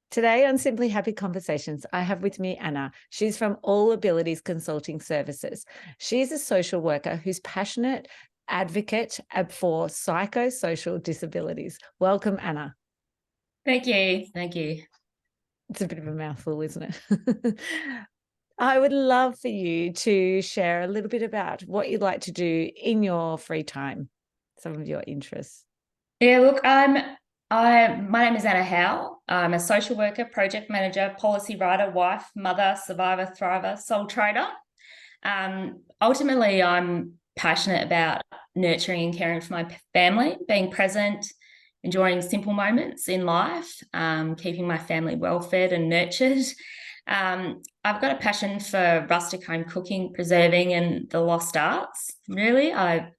Today on Simply Happy Conversations, I have with me Anna. She's from All Abilities Consulting Services. She's a social worker who's passionate advocate for psychosocial disabilities. Welcome, Anna. Thank you. Thank you. It's a bit of a mouthful, isn't it? I would love for you to share a little bit about what you'd like to do in your free time, some of your interests. Yeah, look, my name is Anna Howe. I'm a social worker, project manager, policy writer, wife, mother, survivor, thriver, soul trader. Ultimately, I'm passionate about nurturing and caring for my family, being present, enjoying simple moments in life, keeping my family well fed and nurtured. I've got a passion for rustic home cooking, preserving, and the lost arts. Really, I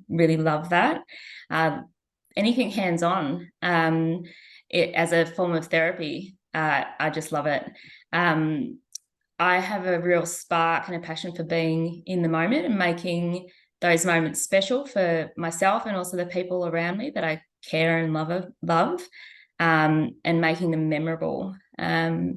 really love that. Uh, Anything hands on, it as a form of therapy. I just love it. Um, I have a real spark and a passion for being in the moment and making those moments special for myself and also the people around me that I care and love, and making them memorable. I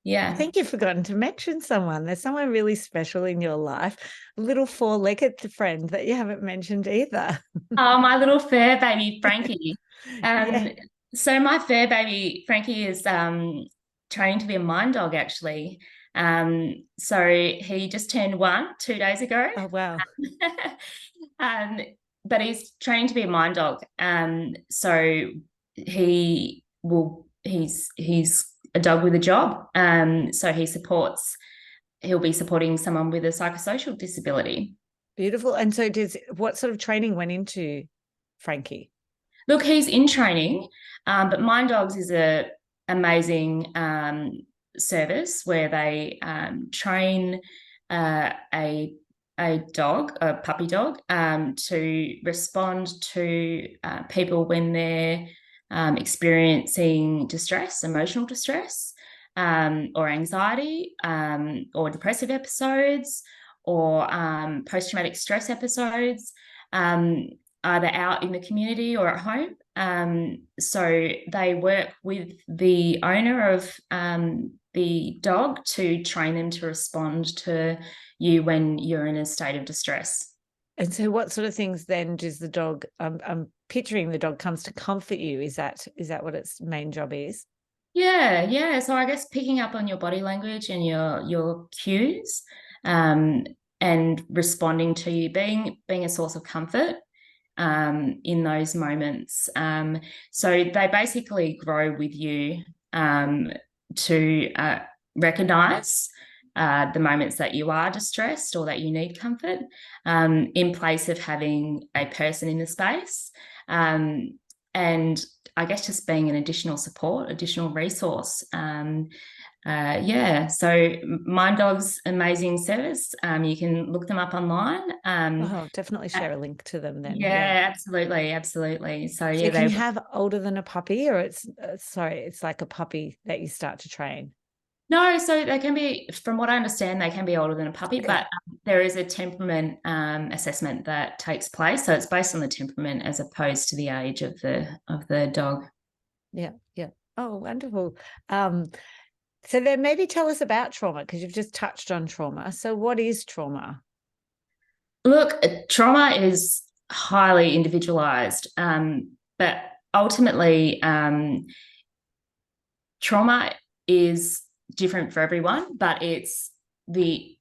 Yeah. think you've forgotten to mention someone. There's someone really special in your life, a little four-legged friend that you haven't mentioned either. Oh, my little fur baby, Frankie. Yeah. Um, so my fur baby, Frankie, is training to be a mine dog, actually. So he just turned 2 days ago. Oh, wow. Um, but he's training to be a mine dog. So he's a dog with a job. So he'll be supporting someone with a psychosocial disability. Beautiful. And so what sort of training went into Frankie? Look, he's in training, but Mind Dogs is a amazing service where they train a dog, a puppy dog, to respond to people when they're experiencing distress, emotional distress, or anxiety, or depressive episodes, or post-traumatic stress episodes. Either out in the community or at home. So they work with the owner of the dog to train them to respond to you when you're in a state of distress. And so what sort of things then does the dog, I'm picturing the dog comes to comfort you. Is that what its main job is? Yeah. So I guess picking up on your body language and your cues, um, and responding to you, being a source of comfort in those moments. So they basically grow with you, to recognize the moments that you are distressed or that you need comfort, in place of having a person in the space. And I guess just being an additional support, additional resource. So Mind Dog's amazing service. You can look them up online. Oh, definitely share a link to them then. Yeah. Yeah, absolutely. So So yeah, can they you have older than a puppy, or it's like a puppy that you start to train? no, so they can be, from what I understand, they can be older than a puppy, Okay. but there is a temperament assessment that takes place. So it's based on the temperament as opposed to the age of the dog. Yeah. Yeah. Oh, wonderful. Um, so then maybe tell us about trauma, because you've just touched on trauma. So what is trauma? Look, trauma is highly individualized, but ultimately, trauma is different for everyone, but it's the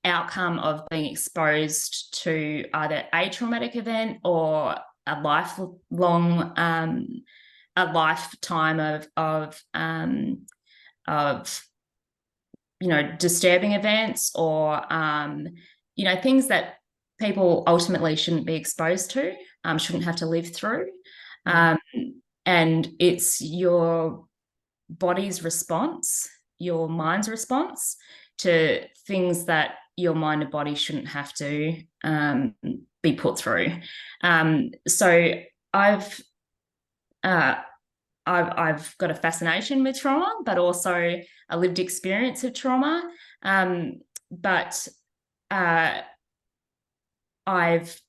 outcome of being exposed to either a traumatic event or a lifelong, a lifetime of disturbing events, or things that people ultimately shouldn't be exposed to, shouldn't have to live through. Mm. um, and it's your body's response, your mind's response to things that your mind and body shouldn't have to be put through. So I've uh, I've got a fascination with trauma, but also a lived experience of trauma. But uh, I've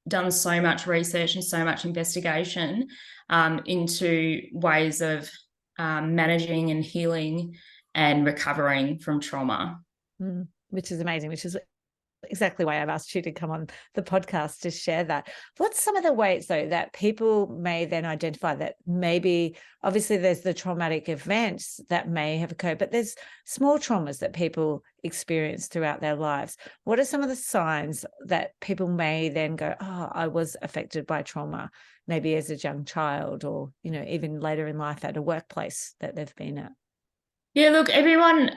done so much research and so much investigation into ways of managing and healing and recovering from trauma. Which is amazing, which is exactly why I've asked you to come on the podcast to share that. What's some of the ways, though, that people may then identify that maybe, obviously there's the traumatic events that may have occurred, but there's small traumas that people experience throughout their lives. What are some of the signs that people may then go, oh, I was affected by trauma, maybe as a young child, or, you know, even later in life at a workplace that they've been at? Yeah, look, everyone,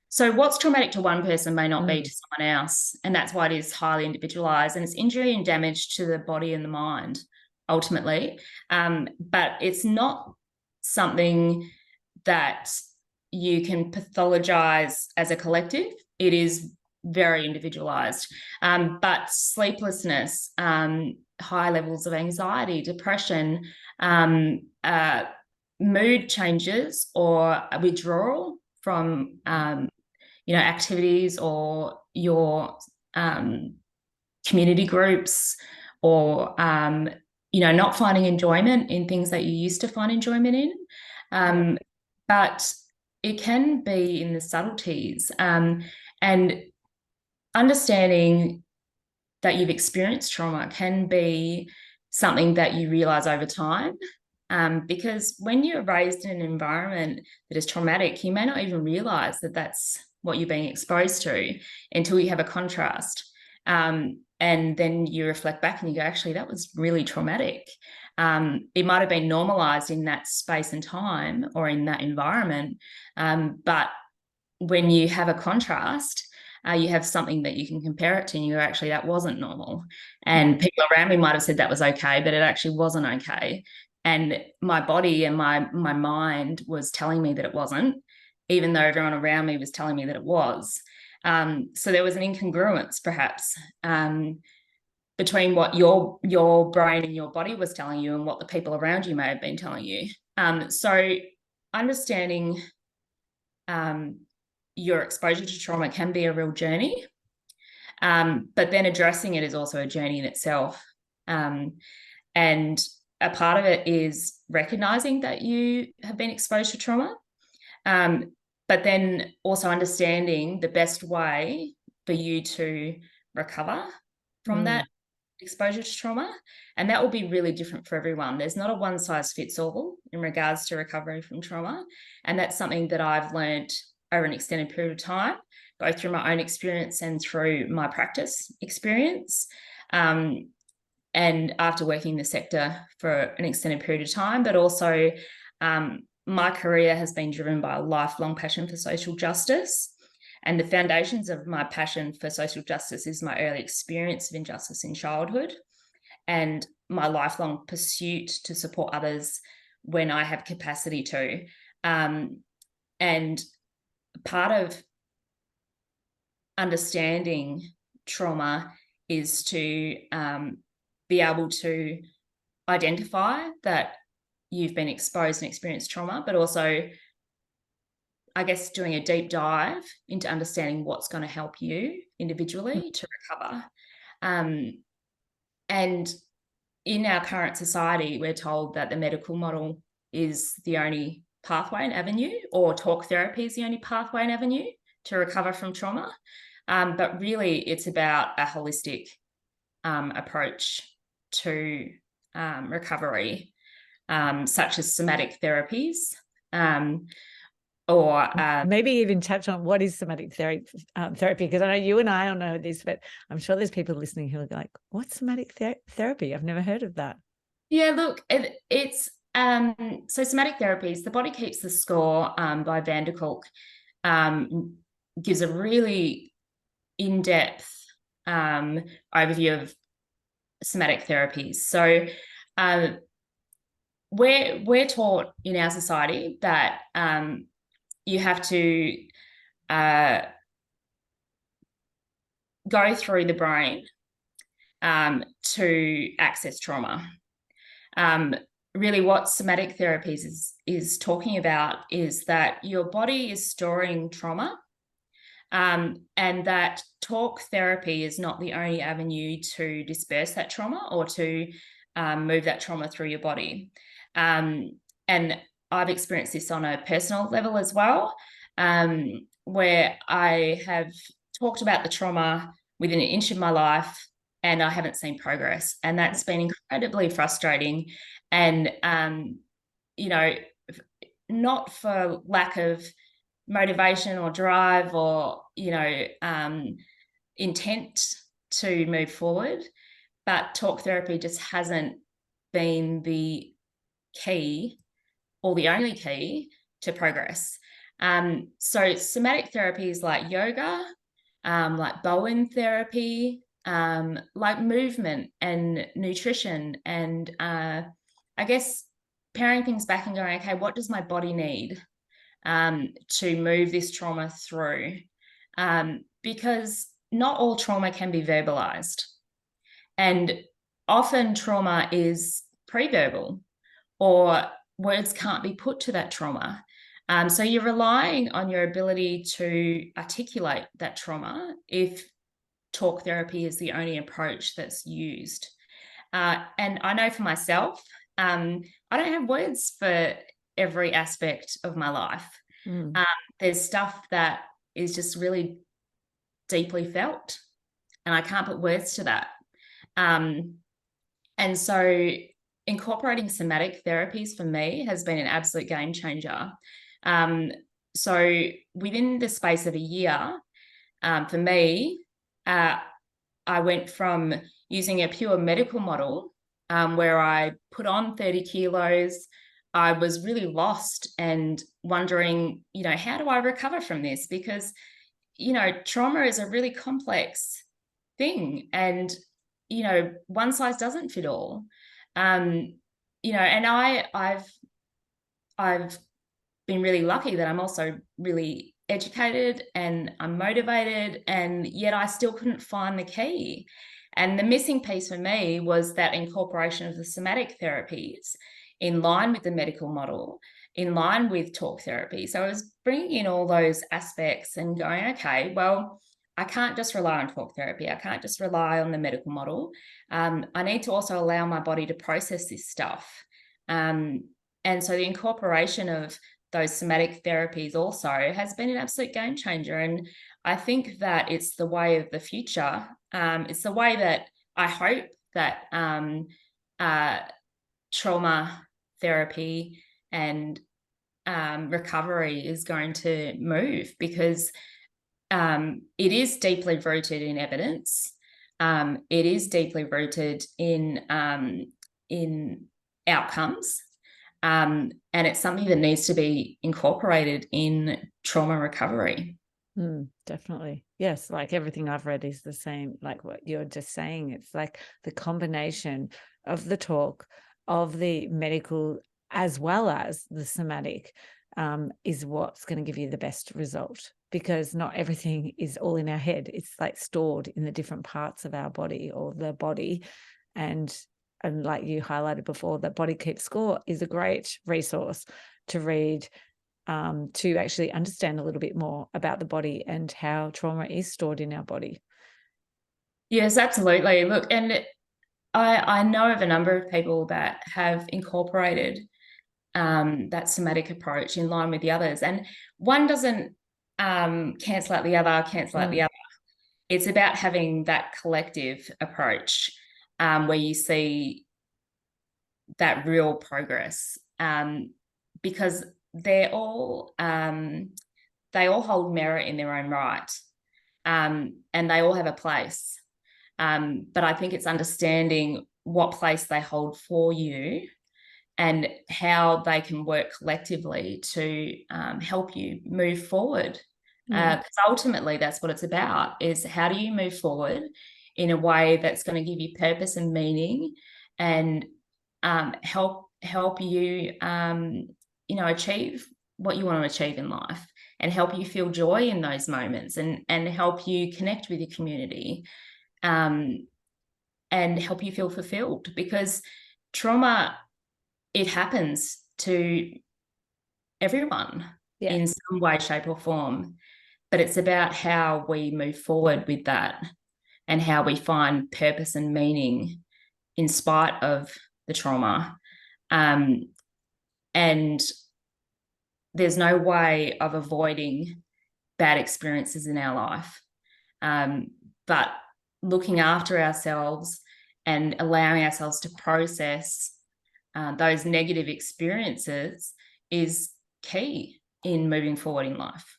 so what's traumatic to one person may not be to someone else. And that's why it is highly individualized, and it's injury and damage to the body and the mind, ultimately. But it's not something that you can pathologize as a collective. It is very individualized. But sleeplessness, high levels of anxiety, depression, mood changes or withdrawal from activities or your community groups, or not finding enjoyment in things that you used to find enjoyment in. But it can be in the subtleties, and understanding that you've experienced trauma can be something that you realize over time. Because when you're raised in an environment that is traumatic, you may not even realize that that's what you're being exposed to until you have a contrast. And then you reflect back and you go, actually, that was really traumatic. It might have been normalized in that space and time or in that environment. But when you have a contrast, you have something that you can compare it to, and you go, actually, that wasn't normal. And people around me might have said that was okay, but it actually wasn't okay. And my body and my mind was telling me that it wasn't, even though everyone around me was telling me that it was. So there was an incongruence, perhaps, between what your brain and your body was telling you and what the people around you may have been telling you. So understanding your exposure to trauma can be a real journey, but then addressing it is also a journey in itself. And a part of it is recognizing that you have been exposed to trauma, but then also understanding the best way for you to recover from that exposure to trauma. And that will be really different for everyone. There's not a one size fits all in regards to recovery from trauma. And that's something that I've learned over an extended period of time, both through my own experience and through my practice experience. And after working in the sector for an extended period of time, but also my career has been driven by a lifelong passion for social justice. And the foundations of my passion for social justice is my early experience of injustice in childhood and my lifelong pursuit to support others when I have capacity to. And part of understanding trauma is to be able to identify that you've been exposed and experienced trauma, but also, I guess, doing a deep dive into understanding what's going to help you individually to recover. And in our current society, we're told that the medical model is the only pathway and avenue, or talk therapy is the only pathway and avenue to recover from trauma. But really, it's about a holistic approach to recovery, such as somatic therapies, or maybe even touch on what is somatic therapy, because I know you and I don't know this, but I'm sure there's people listening who are like, what's somatic therapy? I've never heard of that. Yeah, look, it's so somatic therapies, The Body Keeps the Score by Van der Kolk, gives a really in-depth overview of somatic therapies. So we're taught in our society that you have to go through the brain to access trauma. Really what somatic therapies is talking about is that your body is storing trauma and that talk therapy is not the only avenue to disperse that trauma or to move that trauma through your body. And I've experienced this on a personal level as well, where I have talked about the trauma within an inch of my life and I haven't seen progress. And that's been incredibly frustrating. And, you know, not for lack of motivation or drive or, intent to move forward, but talk therapy just hasn't been the key or the only key to progress. So somatic therapies like yoga, like Bowen therapy, like movement and nutrition, and I guess paring things back and going, okay, what does my body need to move this trauma through? Because not all trauma can be verbalized. And often trauma is pre-verbal, or words can't be put to that trauma. So you're relying on your ability to articulate that trauma if talk therapy is the only approach that's used. And I know for myself, I don't have words for every aspect of my life. There's stuff that is just really deeply felt, and I can't put words to that. And so incorporating somatic therapies for me has been an absolute game changer. So within the space of a year, for me, I went from using a pure medical model where I put on 30 kilos. I was really lost and wondering, how do I recover from this? Because, trauma is a really complex thing, and, one size doesn't fit all. And I've been really lucky that I'm also really educated and I'm motivated, and yet I still couldn't find the key. And the missing piece for me was that incorporation of the somatic therapies in line with the medical model, in line with talk therapy. So I was bringing in all those aspects and going, okay, well, I can't just rely on talk therapy. I can't just rely on the medical model. I need to also allow my body to process this stuff. And so the incorporation of those somatic therapies also has been an absolute game changer. And I think that it's the way of the future. It's the way that I hope that trauma therapy and recovery is going to move, because it is deeply rooted in evidence. It is deeply rooted in outcomes. And it's something that needs to be incorporated in trauma recovery. Definitely. Yes. Like everything I've read is the same, like what you're just saying. It's like the combination of the talk, of the medical, as well as the somatic, is what's going to give you the best result, because not everything is all in our head. It's like stored in the different parts of our body or the body. And like you highlighted before, that Body Keeps Score is a great resource to read, to actually understand a little bit more about the body and how trauma is stored in our body. Yes, absolutely. Look, and I know of a number of people that have incorporated that somatic approach in line with the others, and one doesn't cancel out the other. It's about having that collective approach where you see that real progress, because they all hold merit in their own right, and they all have a place. But I think it's understanding what place they hold for you and how they can work collectively to help you move forward. Because ultimately that's what it's about, is how do you move forward in a way that's going to give you purpose and meaning, and help you achieve what you want to achieve in life, and help you feel joy in those moments, and help you connect with your community, and help you feel fulfilled. Because trauma, it happens to everyone in some way, shape or form. but it's about how we move forward with that and how we find purpose and meaning in spite of the trauma. And there's no way of avoiding bad experiences in our life. But looking after ourselves and allowing ourselves to process those negative experiences is key in moving forward in life.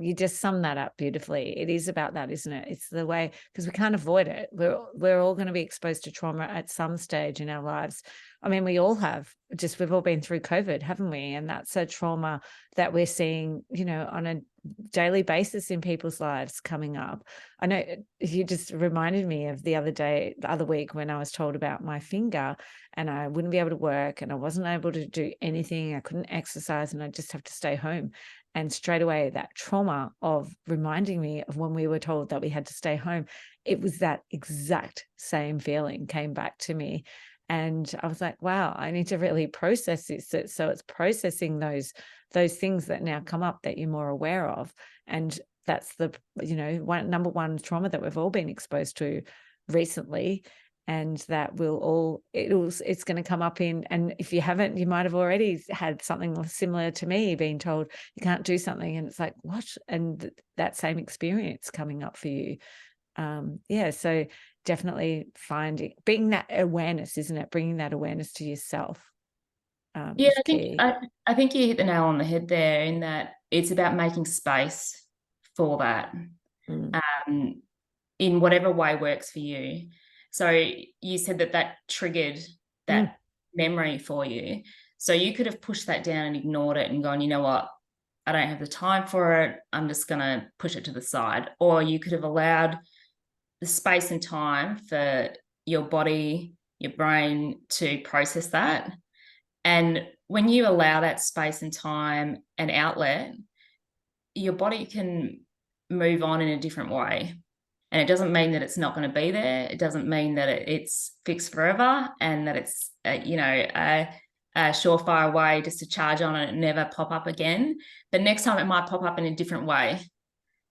You just summed that up beautifully. It is about that, isn't it? It's the way, because we can't avoid it. We're all going to be exposed to trauma at some stage in our lives. I mean, we all have. Just we've all been through COVID, haven't we? And that's a trauma that we're seeing, you know, on a daily basis in people's lives coming up. I know you just reminded me of the other week when I was told about my finger and I wouldn't be able to work and I wasn't able to do anything. I couldn't exercise and I just have to stay home. And straight away, that trauma of reminding me of when we were told that we had to stay home, it was that exact same feeling came back to me. And I was like, wow, I need to really process this. So it's processing those things that now come up that you're more aware of. And that's the, you know, number one trauma that we've all been exposed to recently. And that it's going to come up in, and if you haven't, you might have already had something similar to me, being told you can't do something, and it's like, what? And that same experience coming up for you. So definitely being that awareness, isn't it? Bringing that awareness to yourself. Is key. I think you hit the nail on the head there, in that it's about making space for that, in whatever way works for you. So you said that triggered that memory for you. So you could have pushed that down and ignored it and gone, you know what, I don't have the time for it, I'm just going to push it to the side. Or you could have allowed the space and time for your body, your brain to process that. And when you allow that space and time and outlet, your body can move on in a different way. And it doesn't mean that it's not going to be there. It doesn't mean that it's fixed forever and that it's, a surefire way just to charge on it and never pop up again. But next time it might pop up in a different way,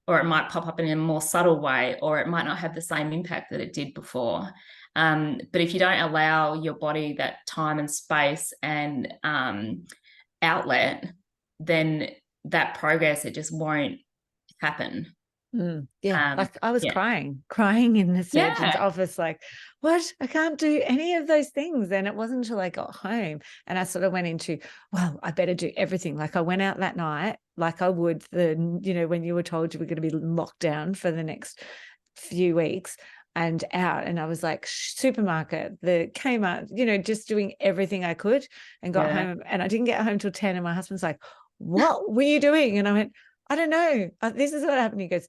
or it might pop up in a more subtle way, or it might not have the same impact that it did before. But if you don't allow your body that time and space and outlet, then that progress, it just won't happen. Like I was crying in the surgeon's office, like, what? I can't do any of those things. And it wasn't until I got home and I sort of went into, well, I better do everything. Like I went out that night, like I would when you were told you were going to be locked down for the next few weeks, and out. And I was like, supermarket, the Kmart, just doing everything I could, and got home. And I didn't get home till 10. And my husband's like, what were you doing? And I went, I don't know. This is what happened. He goes,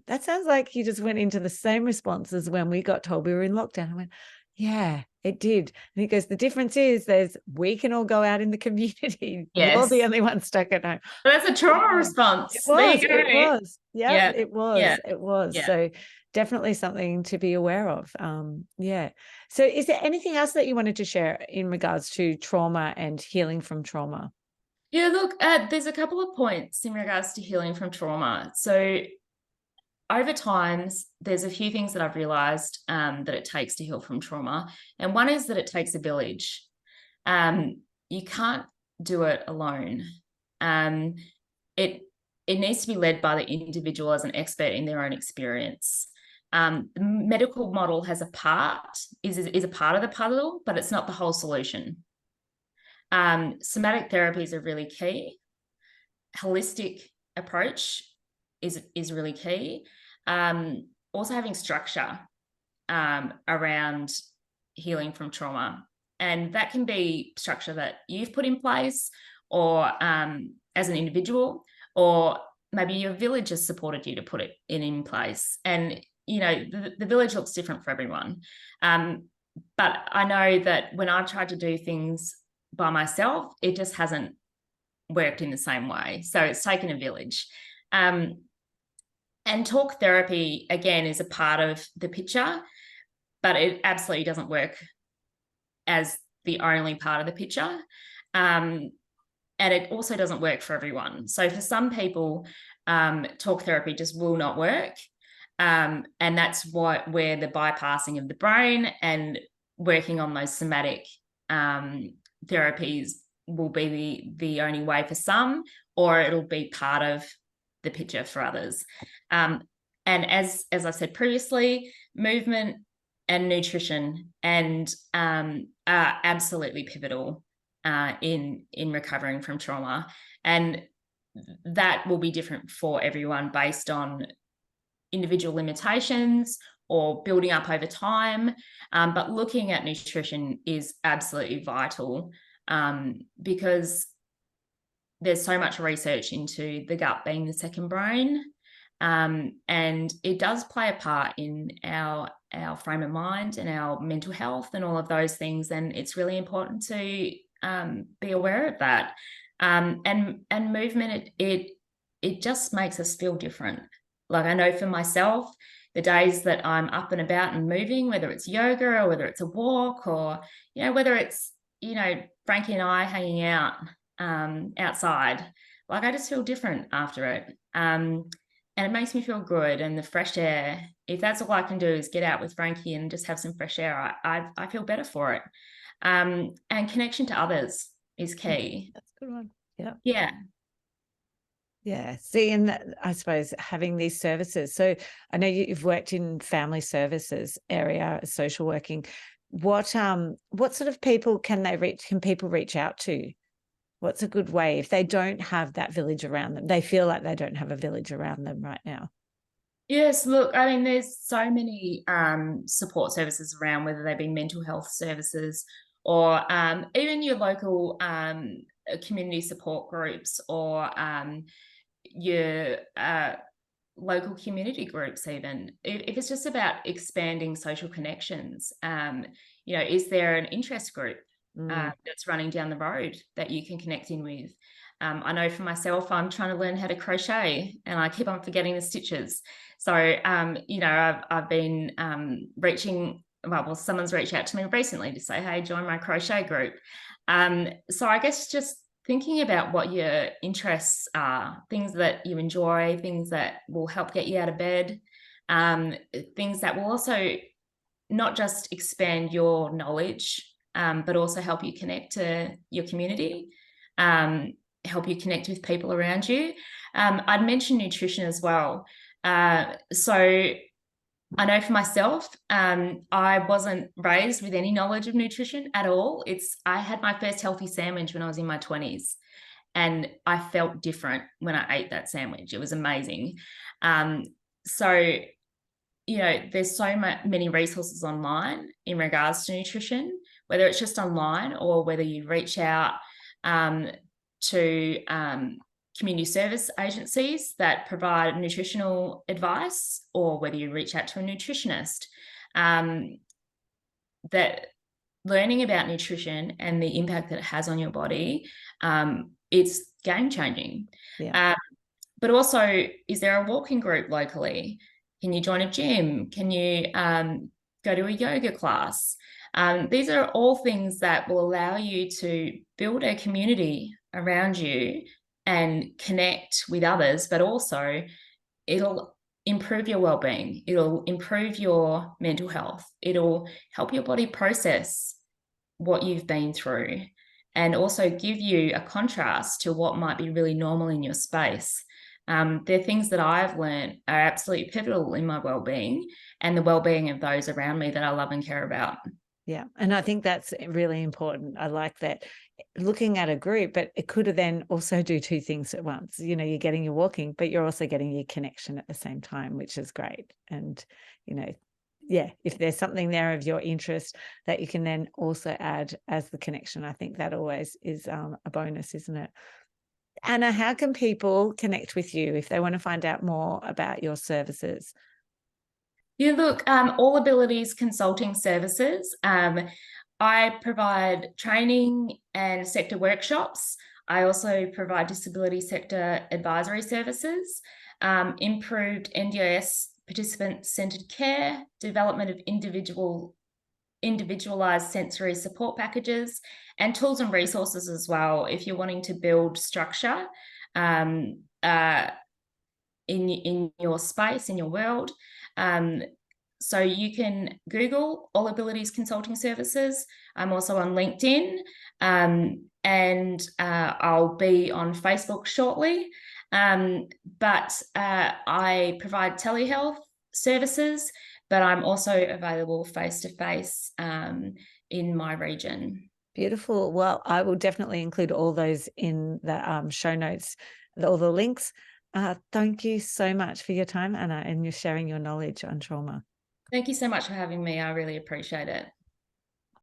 that sounds like you just went into the same response as when we got told we were in lockdown. I went, yeah, it did. And he goes, the difference is we can all go out in the community. Yes. You're the only one stuck at home. But that's a trauma response. It was. Yeah, it was. Yeah. It was. Yeah. So definitely something to be aware of. So is there anything else that you wanted to share in regards to trauma and healing from trauma? Yeah, look, there's a couple of points in regards to healing from trauma. So over times, there's a few things that I've realized that it takes to heal from trauma. And one is that it takes a village. You can't do it alone. It needs to be led by the individual as an expert in their own experience. The medical model has a part, is a part of the puzzle, but it's not the whole solution. Somatic therapies are really key. Holistic approach is really key. Also having structure around healing from trauma. And that can be structure that you've put in place, or as an individual, or maybe your village has supported you to put it in place. And, the village looks different for everyone. But I know that when I've tried to do things by myself, it just hasn't worked in the same way. So it's taken a village. And talk therapy, again, is a part of the picture, but it absolutely doesn't work as the only part of the picture. And it also doesn't work for everyone. So for some people, talk therapy just will not work. And that's where the bypassing of the brain and working on those somatic therapies will be the only way for some, or it'll be part of the picture for others. And as I said previously, movement and nutrition are absolutely pivotal in recovering from trauma, and that will be different for everyone based on individual limitations or building up over time. But looking at nutrition is absolutely vital, because there's so much research into the gut being the second brain. And it does play a part in our frame of mind and our mental health and all of those things. And it's really important to be aware of that. And movement, it just makes us feel different. Like, I know for myself, the days that I'm up and about and moving, whether it's yoga or whether it's a walk, or, whether it's, Frankie and I hanging out outside, like, I just feel different after it. And it makes me feel good. And the fresh air, if that's all I can do is get out with Frankie and just have some fresh air, I feel better for it. And connection to others is key. That's a good one. Yeah. Yeah. Yeah. See, and I suppose having these services. So I know you've worked in family services area, social working. What sort of people can people reach out to? What's a good way if they don't have that village around them? They feel like they don't have a village around them right now. Yes, look, I mean, there's so many support services around, whether they be mental health services or even your local community support groups, or your local community groups even. If it's just about expanding social connections, is there an interest group that's running down the road that you can connect in with? I know for myself, I'm trying to learn how to crochet and I keep on forgetting the stitches. So, I've been someone's reached out to me recently to say, hey, join my crochet group. So I guess just thinking about what your interests are, things that you enjoy, things that will help get you out of bed, things that will also not just expand your knowledge, but also help you connect to your community, help you connect with people around you. I'd mention nutrition as well. So I know for myself, I wasn't raised with any knowledge of nutrition at all. I had my first healthy sandwich when I was in my 20s, and I felt different when I ate that sandwich. It was amazing. So, there's so many resources online in regards to nutrition, whether it's just online or whether you reach out to community service agencies that provide nutritional advice, or whether you reach out to a nutritionist. That learning about nutrition and the impact that it has on your body, it's game-changing. Yeah. But also, is there a walking group locally? Can you join a gym? Can you go to a yoga class? These are all things that will allow you to build a community around you and connect with others, but also it'll improve your well-being. It'll improve your mental health. It'll help your body process what you've been through, and also give you a contrast to what might be really normal in your space. They're things that I've learned are absolutely pivotal in my well-being and the well-being of those around me that I love and care about. Yeah. And I think that's really important. I like that, looking at a group, but it could then also do two things at once. You're getting your walking, but you're also getting your connection at the same time, which is great. And, if there's something there of your interest that you can then also add as the connection, I think that always is a bonus, isn't it? Anna, how can people connect with you if they want to find out more about your services? Yeah, look, All Abilities Consulting Services. I provide training and sector workshops. I also provide disability sector advisory services, improved NDIS participant-centred care, development of individualised sensory support packages, and tools and resources as well if you're wanting to build structure in your space, in your world. So you can Google All Abilities Consulting Services. I'm also on LinkedIn, and I'll be on Facebook shortly. But I provide telehealth services, but I'm also available face-to-face in my region. Beautiful. Well, I will definitely include all those in the show notes, all the links. Thank you so much for your time, Anna, and you're sharing your knowledge on trauma. Thank you so much for having me. I really appreciate it.